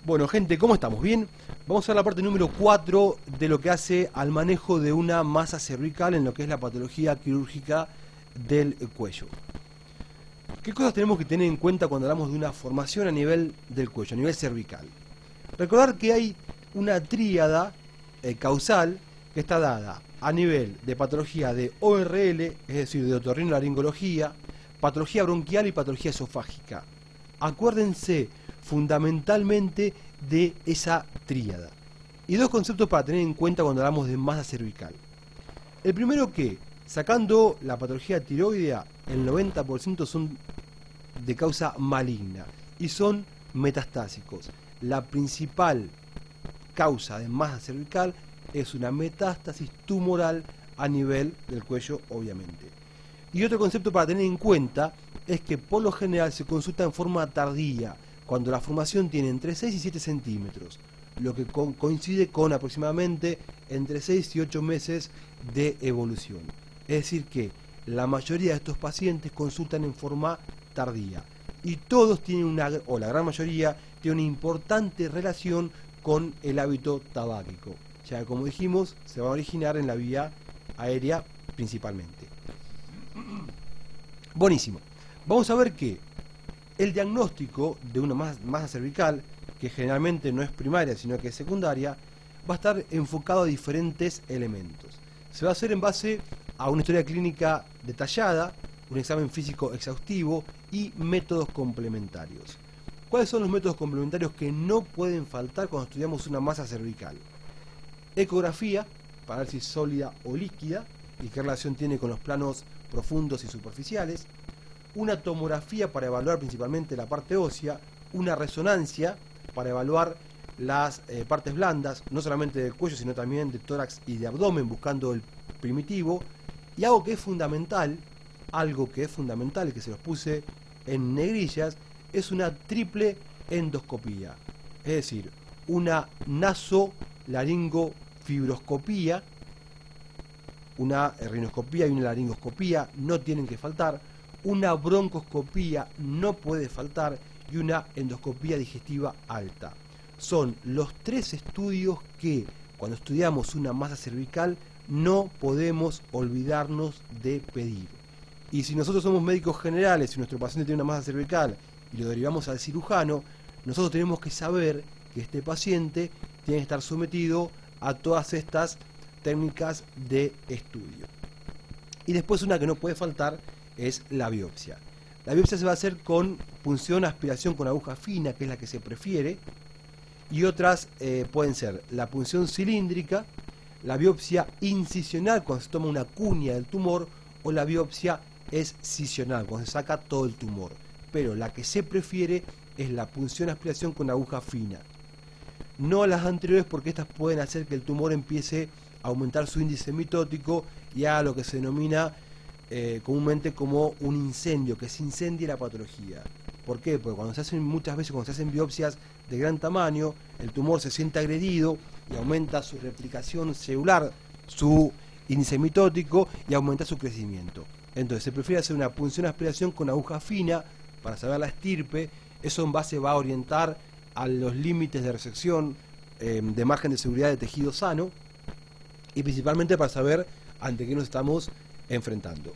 Bueno, gente, ¿cómo estamos? ¿Bien? Vamos a ver la parte número 4 de lo que hace al manejo de una masa cervical en lo que es la patología quirúrgica del cuello. ¿Qué cosas tenemos que tener en cuenta cuando hablamos de una formación a nivel del cuello, a nivel cervical? Recordar que hay una tríada causal que está dada a nivel de patología de ORL, es decir, de otorrinolaringología, patología bronquial y patología esofágica. Acuérdense fundamentalmente de esa tríada. Y dos conceptos para tener en cuenta cuando hablamos de masa cervical. El primero que, sacando la patología tiroidea, el 90% son de causa maligna y son metastásicos. La principal causa de masa cervical es una metástasis tumoral a nivel del cuello, obviamente. Y otro concepto para tener en cuenta es que por lo general se consulta en forma tardía, cuando la formación tiene entre 6 y 7 centímetros, lo que coincide con aproximadamente entre 6 y 8 meses de evolución. Es decir que la mayoría de estos pacientes consultan en forma tardía y todos tienen o la gran mayoría, tiene una importante relación con el hábito tabáquico, ya que como dijimos se va a originar en la vía aérea principalmente. Buenísimo. Vamos a ver que el diagnóstico de una masa cervical, que generalmente no es primaria sino que es secundaria, va a estar enfocado a diferentes elementos. Se va a hacer en base a una historia clínica detallada, un examen físico exhaustivo y métodos complementarios. ¿Cuáles son los métodos complementarios que no pueden faltar cuando estudiamos una masa cervical? Ecografía, para ver si es sólida o líquida y qué relación tiene con los planos profundos y superficiales. Una tomografía para evaluar principalmente la parte ósea, una resonancia para evaluar las partes blandas, no solamente del cuello, sino también de tórax y de abdomen, buscando el primitivo, y algo que es fundamental, que se los puse en negrillas, es una triple endoscopía, es decir, una nasolaringofibroscopía, una rinoscopía y una laringoscopía no tienen que faltar, una broncoscopía no puede faltar y una endoscopía digestiva alta. Son los tres estudios que, cuando estudiamos una masa cervical, no podemos olvidarnos de pedir. Y si nosotros somos médicos generales y nuestro paciente tiene una masa cervical y lo derivamos al cirujano, nosotros tenemos que saber que este paciente tiene que estar sometido a todas estas técnicas de estudio. Y después una que no puede faltar es la biopsia. La biopsia se va a hacer con punción, aspiración con aguja fina, que es la que se prefiere, y otras pueden ser la punción cilíndrica, la biopsia incisional cuando se toma una cuña del tumor, o la biopsia excisional cuando se saca todo el tumor. Pero la que se prefiere es la punción, aspiración con aguja fina. No a las anteriores, porque estas pueden hacer que el tumor empiece a aumentar su índice mitótico y haga lo que se denomina comúnmente como un incendio, que se incendie la patología. ¿Por qué? Porque muchas veces cuando se hacen biopsias de gran tamaño, el tumor se siente agredido y aumenta su replicación celular, su índice mitótico, y aumenta su crecimiento. Entonces se prefiere hacer una punción aspiración con aguja fina para saber la estirpe. Eso en base va a orientar a los límites de resección de margen de seguridad de tejido sano, y principalmente para saber ante qué nos estamos enfrentando.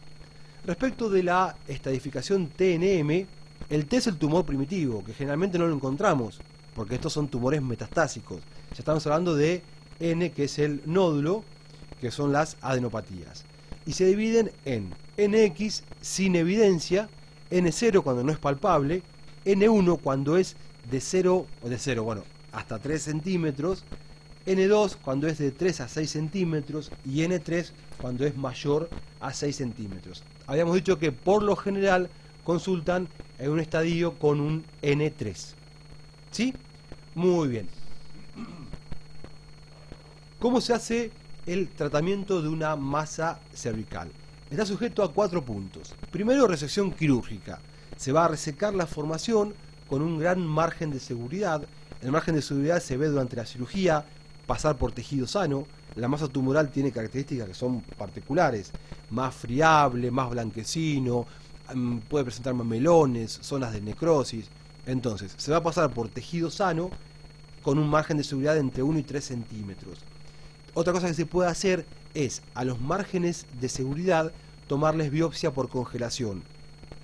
Respecto de la estadificación TNM, el T es el tumor primitivo, que generalmente no lo encontramos, porque estos son tumores metastásicos. Ya estamos hablando de N, que es el nódulo, que son las adenopatías. Y se dividen en NX sin evidencia, N0 cuando no es palpable, N1 cuando es de 0, hasta 3 centímetros, N2 cuando es de 3 a 6 centímetros y N3 cuando es mayor a 6 centímetros. Habíamos dicho que por lo general consultan en un estadio con un N3. ¿Sí? Muy bien. ¿Cómo se hace el tratamiento de una masa cervical? Está sujeto a 4 puntos. Primero, resección quirúrgica. Se va a resecar la formación con un gran margen de seguridad. El margen de seguridad se ve durante la cirugía, pasar por tejido sano. La masa tumoral tiene características que son particulares, más friable, más blanquecino, puede presentar mamelones, zonas de necrosis. Entonces, se va a pasar por tejido sano con un margen de seguridad de entre 1 y 3 centímetros. Otra cosa que se puede hacer es a los márgenes de seguridad tomarles biopsia por congelación.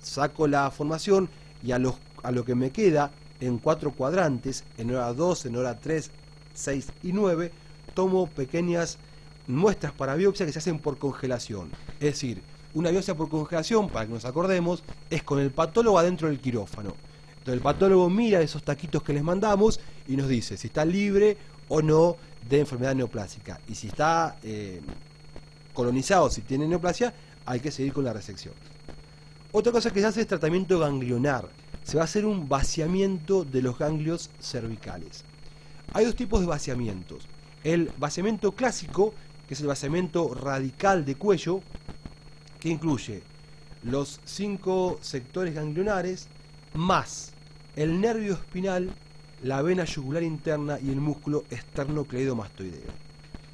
Saco la formación y a lo que me queda en 4 cuadrantes, en hora 2, en hora 3, 6 y 9, tomo pequeñas muestras para biopsia que se hacen por congelación. Es decir, una biopsia por congelación, para que nos acordemos, es con el patólogo adentro del quirófano. Entonces el patólogo mira esos taquitos que les mandamos y nos dice si está libre o no de enfermedad neoplásica. Y si está colonizado, si tiene neoplasia, hay que seguir con la resección. Otra cosa que se hace es tratamiento ganglionar. Se va a hacer un vaciamiento de los ganglios cervicales. Hay dos tipos de vaciamientos. El vaciamiento clásico, que es el vaciamiento radical de cuello, que incluye los 5 sectores ganglionares, más el nervio espinal, la vena yugular interna y el músculo esternocleidomastoideo.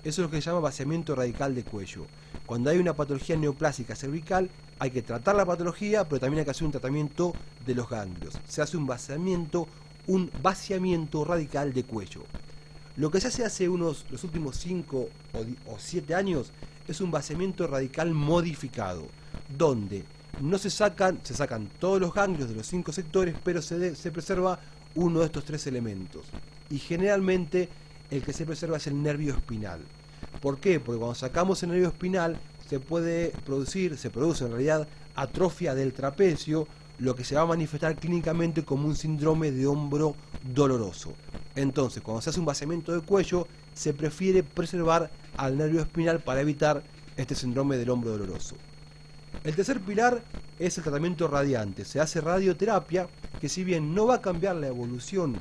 Eso es lo que se llama vaciamiento radical de cuello. Cuando hay una patología neoplásica cervical, hay que tratar la patología, pero también hay que hacer un tratamiento de los ganglios. Se hace un vaciamiento radical de cuello. Lo que se hace los últimos 5 o 7 años es un vaciamiento radical modificado, donde no se sacan todos los ganglios de los 5 sectores, pero se preserva uno de estos 3 elementos. Y generalmente el que se preserva es el nervio espinal. ¿Por qué? Porque cuando sacamos el nervio espinal se produce en realidad atrofia del trapecio, lo que se va a manifestar clínicamente como un síndrome de hombro doloroso. Entonces, cuando se hace un vaciamiento de cuello, se prefiere preservar al nervio espinal para evitar este síndrome del hombro doloroso. El tercer pilar es el tratamiento radiante. Se hace radioterapia, que si bien no va a cambiar la evolución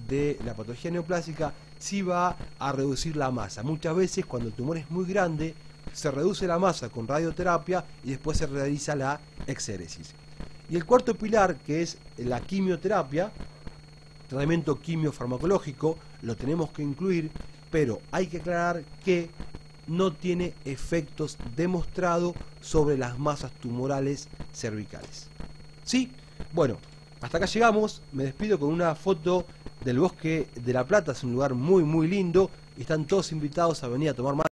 de la patología neoplásica, sí va a reducir la masa. Muchas veces cuando el tumor es muy grande, se reduce la masa con radioterapia y después se realiza la exéresis. Y el cuarto pilar, que es la quimioterapia, tratamiento quimiofarmacológico, lo tenemos que incluir, pero hay que aclarar que no tiene efectos demostrados sobre las masas tumorales cervicales. ¿Sí? Bueno, hasta acá llegamos. Me despido con una foto del Bosque de La Plata. Es un lugar muy muy lindo y están todos invitados a venir a tomar mate.